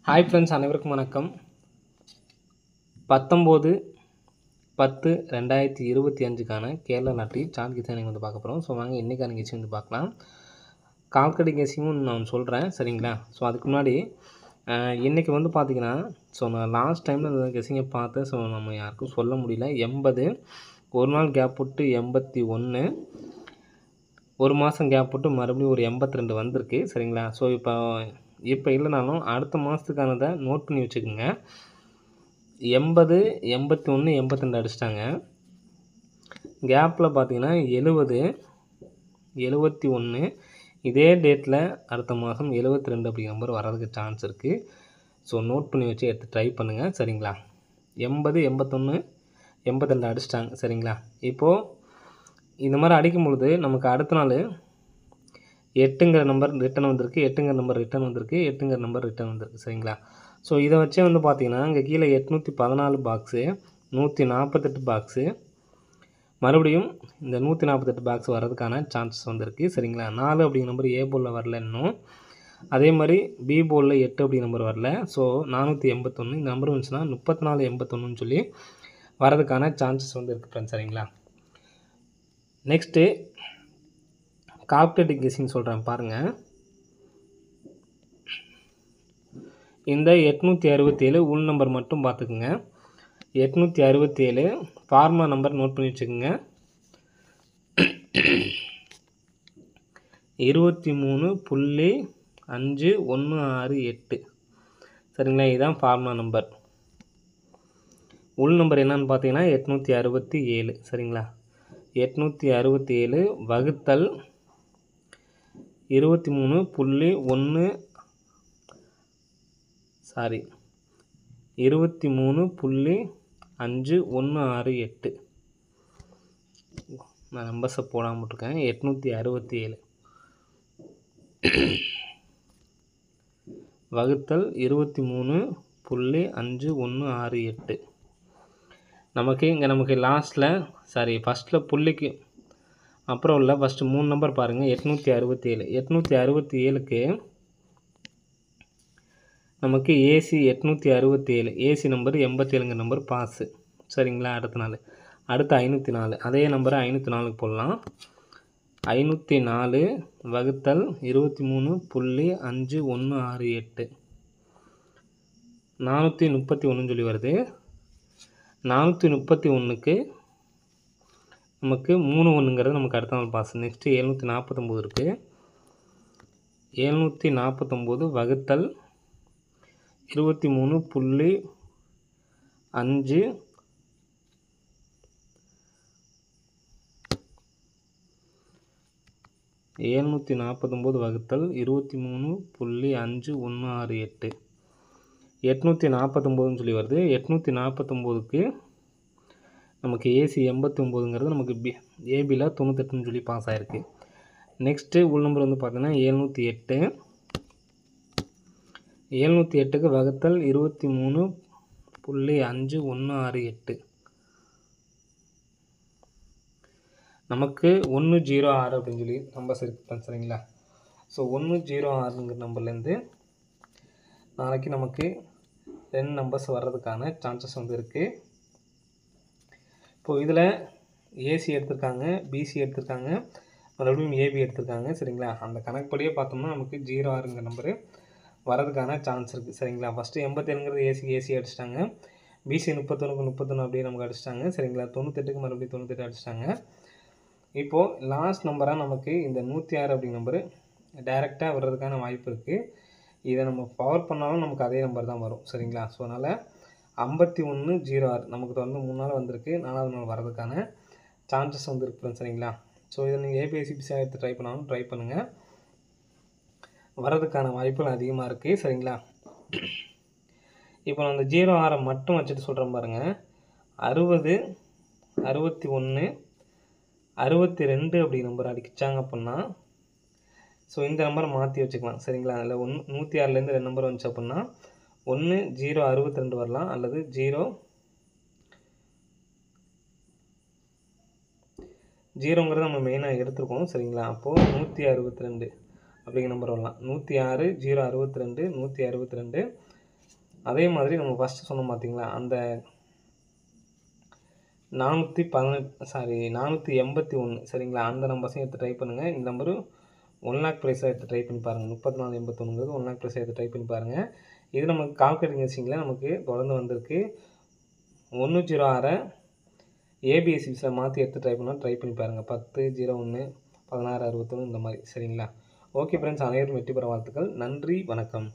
Hi friends, அனைவருக்கும் வணக்கம். 19/10/2025க்கான Kerala lottery chart guessing வந்து பார்க்க போகிறோம். ஸோ வாங்க இன்றைக்கான கெஸிங் வந்து பார்க்கலாம். கால்கடி கெஸிங்கும் நான் சொல்கிறேன், சரிங்களா? ஸோ அதுக்கு முன்னாடி இன்றைக்கி வந்து பார்த்திங்கன்னா, ஸோ நான் லாஸ்ட் டைமில் இந்த கெஸிங்கை பார்த்தேன். ஸோ நம்ம யாருக்கும் சொல்ல முடியல. 80 ஒரு நாள் கேப் விட்டு 81 ஒரு மாதம் கேப் விட்டு மறுபடியும் ஒரு 82 வந்திருக்கு, சரிங்களா? ஸோ இப்போ இல்லைனாலும் அடுத்த மாதத்துக்கானதை நோட் பண்ணி வச்சுக்கோங்க. 80 81 82 அடிச்சிட்டாங்க. கேப்பில் பார்த்தீங்கன்னா 70 71 இதே டேட்டில் அடுத்த மாதம் 72 அப்படிங்கிற நம்பர் வர்றதுக்கு சான்ஸ் இருக்குது. ஸோ நோட் பண்ணி வச்சு எடுத்து ட்ரை பண்ணுங்கள், சரிங்களா? 80 81 82 அடிச்சிட்டாங்க, சரிங்களா? இப்போது இந்த மாதிரி அடிக்கும் பொழுது நமக்கு அடுத்த நாள் 8ங்கிற நம்பர் ரிட்டன் வந்திருக்கு, 8ங்கிற நம்பர் ரிட்டன் வந்திருக்கு, 8ங்கிற நம்பர் ரிட்டன் வந்திருக்கு, சரிங்களா? ஸோ இதை வச்சே வந்து பார்த்தீங்கன்னா இங்கே கீழே 814 பாக்ஸு, 148 பாக்ஸு, மறுபடியும் இந்த 148 பாக்ஸ் வர்றதுக்கான சான்சஸ் வந்திருக்கு, சரிங்களா? 4 அப்படிங்கிற நம்பர் ஏ போலில் வரல இன்னும். அதே மாதிரி பி போலில் 8 அப்படிங்கிற நம்பர் வரல. ஸோ 481 இந்த நம்பர் வந்துச்சுன்னா 3481 சொல்லி வரதுக்கான சான்சஸ் வந்து இருக்குது ஃப்ரெண்ட்ஸ், சரிங்களா? நெக்ஸ்ட்டு கால்குலேட்டிவ் கெஸிங் சொல்கிறேன் பாருங்கள். இந்த 867 உள் நம்பர் மட்டும் பார்த்துக்குங்க. 867 ஃபார்முலா நம்பர் நோட் பண்ணி வச்சுக்கோங்க. 23.5168, சரிங்களா? இதுதான் ஃபார்முலா நம்பர். உள் நம்பர் என்னன்னு பார்த்தீங்கன்னா 867, சரிங்களா? 867 வகுத்தல் 23.5168. நான் நம்பர்ஸை போடாமல் இருக்கேன். 867 வகுத்தல் 23.5168. நமக்கு லாஸ்ட்டில் ஃபஸ்ட்டில் புள்ளிக்கு அப்புறம் உள்ள ஃபஸ்ட்டு 3 நம்பர் பாருங்கள். 867க்கு நமக்கு ஏசி 867 ஏசி நம்பர் 87ங்கிற நம்பர் பாஸு, சரிங்களா? அடுத்து 504 அதே நம்பரை 504க்கு போடலாம். 504 வகுத்தல் 23.5168 431 சொல்லி வருது. 431க்கு நமக்கு 3 நமக்கு அடுத்த நாள் பாஸ். நெக்ஸ்ட்டு 749 இருக்குது. 749 வகுத்தல் 23.5 749 வகுத்தல் 23.5168 849 சொல்லி வருது. 849க்கு நமக்கு ஏசி 89ங்கிறது நமக்கு ஏபியில் 98 சொல்லி பாஸ் ஆகிருக்கு. நெக்ஸ்ட்டு உள் நம்பர் வந்து பார்த்தீங்கன்னா 708க்கு வகுத்தல் 23.5168 நமக்கு 106 அப்படின்னு சொல்லி நம்பர்ஸ் இருக்குது, சரிங்களா? ஸோ 106ங்கிற நம்பர்லேருந்து நாளைக்கு நமக்கு 2 நம்பர்ஸ் வர்றதுக்கான சான்சஸ் வந்து இருக்குது. இப்போது இதில் ஏசி எடுத்திருக்காங்க, பிசி எடுத்திருக்காங்க, மறுபடியும் ஏபி எடுத்திருக்காங்க, சரிங்களா? அந்த கணக்குப்படியே பார்த்தோம்னா நமக்கு 06ங்கிற நம்பரு வரதுக்கான சான்ஸ் இருக்குது, சரிங்களா? ஃபஸ்ட்டு 87ங்கிறது ஏசி அடிச்சிட்டாங்க. பிசி 31 அப்படியே நமக்கு அடிச்சிட்டாங்க, சரிங்களா? 98க்கு மறுபடியும் 98 அடிச்சிட்டாங்க. இப்போது லாஸ்ட் நம்பராக நமக்கு இந்த 106 அப்படிங்கிற நம்பரு டைரெக்டாக வர்றதுக்கான வாய்ப்பு இருக்குது. இதை நம்ம பவர் பண்ணாலும் நமக்கு அதே நம்பர் தான் வரும், சரிங்களா? ஸோ அதனால் 5106 நமக்கு தொடர்ந்து 3 நாள் வந்திருக்கு. 4வது நாள் வர்றதுக்கான சான்சஸ் வந்து இருக்குது, சரிங்களா? ஸோ இதை நீங்கள் ஏபிஎஸ்சிபிசியாக எடுத்து ட்ரை பண்ணாலும் ட்ரை பண்ணுங்கள், வர்றதுக்கான வாய்ப்புகள் அதிகமாக இருக்குது, சரிங்களா? இப்போ நான் அந்த 06 மட்டும் வச்சுட்டு சொல்கிறேன் பாருங்கள். 60 61 62 அப்படி நம்பர் அடிச்சாங்க அப்படின்னா ஸோ இந்த நம்பரை மாற்றி வச்சுக்கலாம், சரிங்களா? அதில் 106லேருந்து 2 நம்பர் வந்துச்சு அப்படின்னா 1062 வரலாம், அல்லது 0ங்கிறத நம்ம மெயினாக எடுத்துருக்கோம், சரிங்களா? அப்போது 162 அப்படிங்கிற நம்பர் வரலாம். 106 062 162 அதே மாதிரி நம்ம ஃபஸ்ட்டு சொன்னோம் பார்த்தீங்களா, அந்த 481 சரிங்களா? அந்த நம்பர்ஸையும் எடுத்து ட்ரை பண்ணுங்க. இந்த நம்பரு 1,00,000 ப்ரைஸா எடுத்து ட்ரை பண்ணி பாருங்க. 3481ங்கிறது 1,00,000 ப்ரைஸா எடுத்து ட்ரை பண்ணி பாருங்க. இது நமக்கு கால்குலேட்டிங் மெஷின்ல நமக்கு தொடர்ந்து வந்திருக்கு. 106 ஏபிஎஸ்சிஸ்ல மாத்தி எடுத்து ட்ரை பண்ணி பாருங்க. 10, 01, 16, 61 இந்த மாரி சரிங்களா? ஓகே ஃப்ரெண்ட்ஸ், அனைவரும் வெற்றி பெற வாழ்த்துக்கள். நன்றி, வணக்கம்.